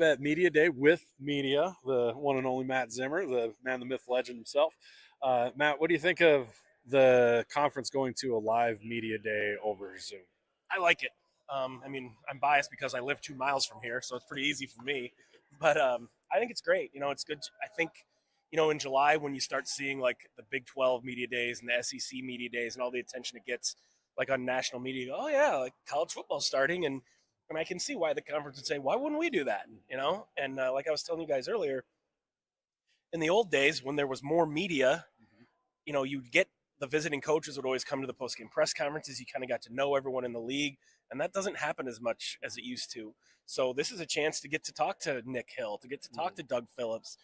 live at Media Day with Media, the one and only Matt Zimmer, the man, the myth, legend himself. Matt, what do you think of the conference going to a live Media Day over Zoom? I like it. I mean, I'm biased because I live 2 miles from here, so it's pretty easy for me. But I think it's great. It's good. I think, in July when you start seeing like the Big 12 media days and the SEC media days and all the attention it gets, like on national media, you go, oh yeah, like college football's starting, and I can see why the conference would say, why wouldn't we do that? And like I was telling you guys earlier, in the old days when there was more media, you'd get the visiting coaches would always come to the post-game press conferences. You kind of got to know everyone in the league, and that doesn't happen as much as it used to. So this is a chance to get to talk to Nick Hill, to get to talk to Doug Phillips,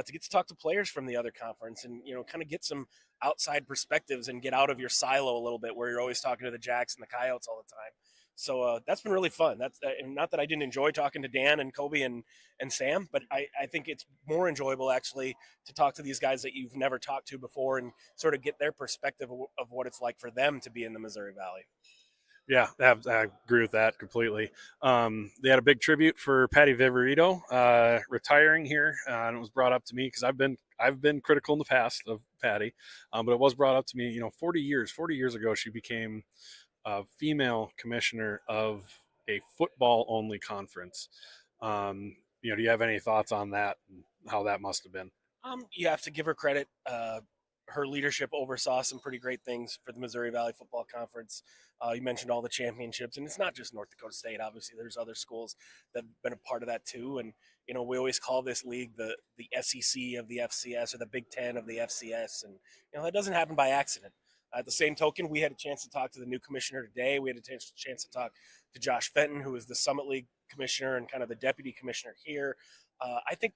to get to talk to players from the other conference, and kind of get some outside perspectives and get out of your silo a little bit, where you're always talking to the Jacks and the Coyotes all the time. So that's been really fun. That's and not that I didn't enjoy talking to Dan and Kobe and Sam, but I think it's more enjoyable actually to talk to these guys that you've never talked to before and sort of get their perspective of what it's like for them to be in the Missouri Valley. Yeah, I agree with that completely. They had a big tribute for Patty Viverito retiring here, and it was brought up to me because I've been critical in the past of Patty, but it was brought up to me. 40 years ago, she became a female commissioner of a football only conference. Do you have any thoughts on that and how that must have been? You have to give her credit. Her leadership oversaw some pretty great things for the Missouri Valley Football Conference. You mentioned all the championships, and it's not just North Dakota State. Obviously, there's other schools that have been a part of that too. And we always call this league the SEC of the FCS or the Big Ten of the FCS, and that doesn't happen by accident. At the same token, we had a chance to talk to the new commissioner today. We had a chance to talk to Josh Fenton, who is the Summit League commissioner and kind of the deputy commissioner here. I think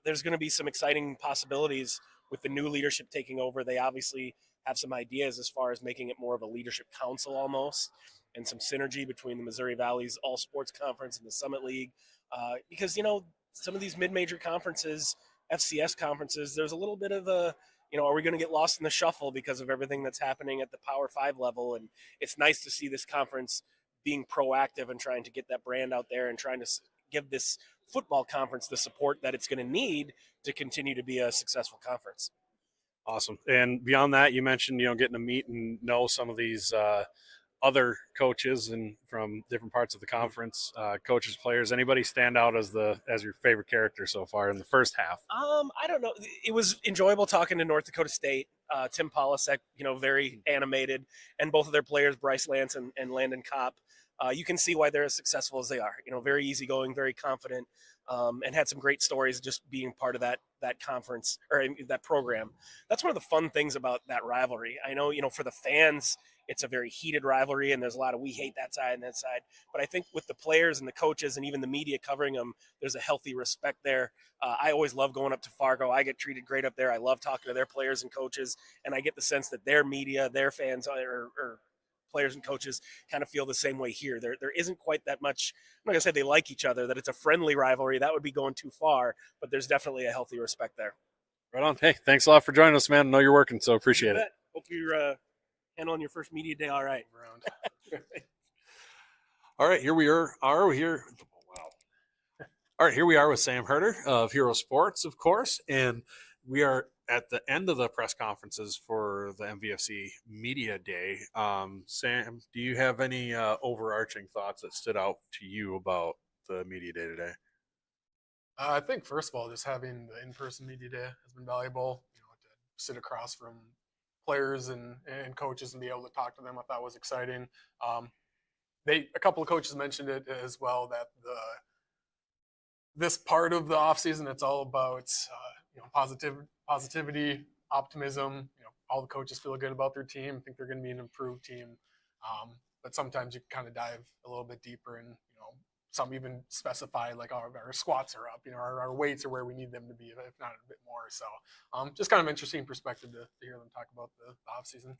there's going to be some exciting possibilities with the new leadership taking over. They obviously have some ideas as far as making it more of a leadership council almost, and some synergy between the Missouri Valley's All Sports Conference and the Summit League, because some of these mid-major conferences, FCS conferences, there's a little bit of a are we going to get lost in the shuffle because of everything that's happening at the Power 5 level? And it's nice to see this conference being proactive and trying to get that brand out there and trying to give this football conference the support that it's going to need to continue to be a successful conference. Awesome. And beyond that, you mentioned, getting to meet and know some of these other coaches and from different parts of the conference, coaches, players. Anybody stand out as your favorite character so far in the first half? I don't know. It was enjoyable talking to North Dakota State. Tim Polasek, very animated, and both of their players, Bryce Lance and Landon Kopp. You can see why they're as successful as they are. Very easygoing, very confident, and had some great stories just being part of that conference or that program. That's one of the fun things about that rivalry. I know, for the fans, it's a very heated rivalry, and there's a lot of we hate that side and that side. But I think with the players and the coaches and even the media covering them, there's a healthy respect there. I always love going up to Fargo. I get treated great up there. I love talking to their players and coaches, and I get the sense that their media, their fans, or players and coaches kind of feel the same way here. There isn't quite that much. I'm not gonna say they like each other, that it's a friendly rivalry. That would be going too far, but there's definitely a healthy respect there. Right on. Hey, thanks a lot for joining us, man. I know you're working, so appreciate it. Hope you're handling your first media day all right. Around. All right, here we are. Wow. All right, here we are with Sam Herder of Hero Sports, of course, and we are at the end of the press conferences for the MVFC Media Day. Sam, do you have any overarching thoughts that stood out to you about the Media Day today? I think, first of all, just having the in-person media day has been valuable. To sit across from players and coaches and be able to talk to them, I thought was exciting. A couple of coaches mentioned it as well, that this part of the off season, it's all about positivity, optimism. All the coaches feel good about their team, think they're going to be an improved team. But sometimes you kind of dive a little bit deeper, and some even specify like our squats are up, our weights are where we need them to be, if not a bit more. So just kind of interesting perspective to hear them talk about the off season.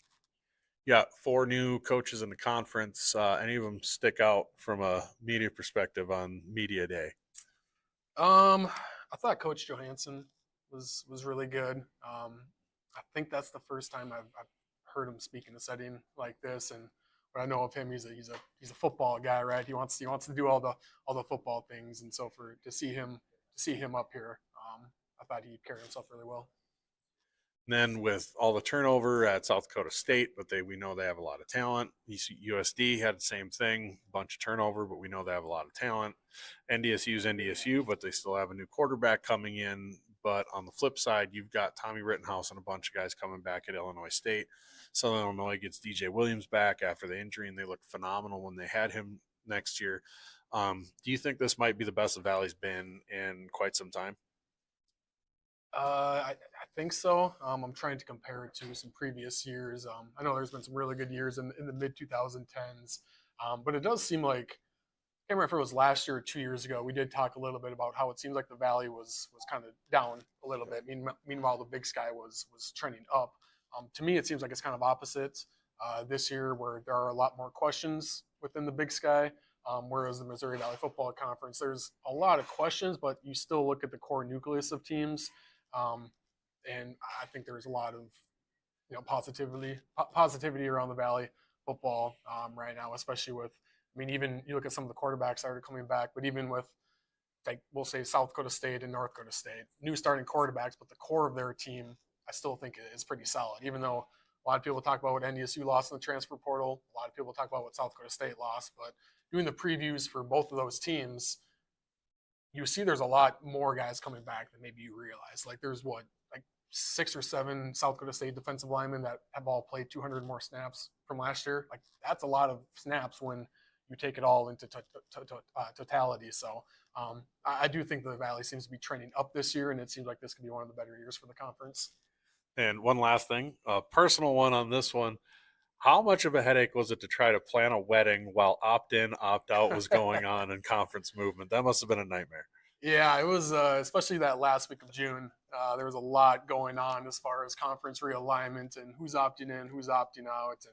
Yeah, 4 new coaches in the conference. Any of them stick out from a media perspective on Media Day? I thought Coach Johansson was really good. I think that's the first time I've heard him speak in a setting like this, and but I know of him. He's a football guy, right? He wants to do all the football things, and so to see him up here, I thought he carried himself really well. And then with all the turnover at South Dakota State, but we know they have a lot of talent. USD had the same thing, bunch of turnover, but we know they have a lot of talent. NDSU's NDSU, but they still have a new quarterback coming in. But on the flip side, you've got Tommy Rittenhouse and a bunch of guys coming back at Illinois State. Southern Illinois gets DJ Williams back after the injury, and they looked phenomenal when they had him next year. Do you think this might be the best the Valley's been in quite some time? I think so. I'm trying to compare it to some previous years. I know there's been some really good years in the mid 2010s, but it does seem like, I can't remember if it was last year or 2 years ago, we did talk a little bit about how it seems like the Valley was kind of down a little bit. Meanwhile, the Big Sky was trending up. To me, it seems like it's kind of opposite this year, where there are a lot more questions within the Big Sky. Whereas the Missouri Valley Football Conference, there's a lot of questions, but you still look at the core nucleus of teams. And I think there's a lot of positivity around the Valley football right now, especially with, even you look at some of the quarterbacks that are coming back, but even with, like, we'll say South Dakota State and North Dakota State, new starting quarterbacks, but the core of their team, I still think is pretty solid. Even though a lot of people talk about what NDSU lost in the transfer portal, a lot of people talk about what South Dakota State lost, but doing the previews for both of those teams, you see there's a lot more guys coming back than maybe you realize. Like, there's 6 or 7 South Dakota State defensive linemen that have all played 200 more snaps from last year. Like, that's a lot of snaps when you take it all into totality. So I do think the Valley seems to be trending up this year, and it seems like this could be one of the better years for the conference. And one last thing, a personal one on this one. How much of a headache was it to try to plan a wedding while opt-in, opt-out was going on in conference movement? That must have been a nightmare. Yeah, it was, especially that last week of June. There was a lot going on as far as conference realignment and who's opting in, who's opting out,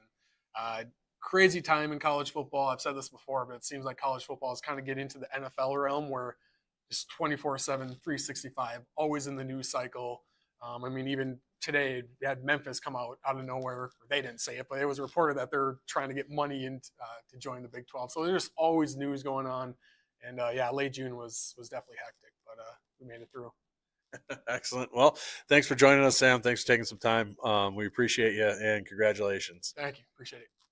and crazy time in college football. I've said this before, but it seems like college football is kind of getting into the NFL realm, where it's 24/7, 365, always in the news cycle. Even today, we had Memphis come out of nowhere. They didn't say it, but it was reported that they're trying to get money in to join the Big 12. So there's always news going on. And late June was definitely hectic, but we made it through. Excellent. Well, thanks for joining us, Sam. Thanks for taking some time. We appreciate you, and congratulations. Thank you. Appreciate it.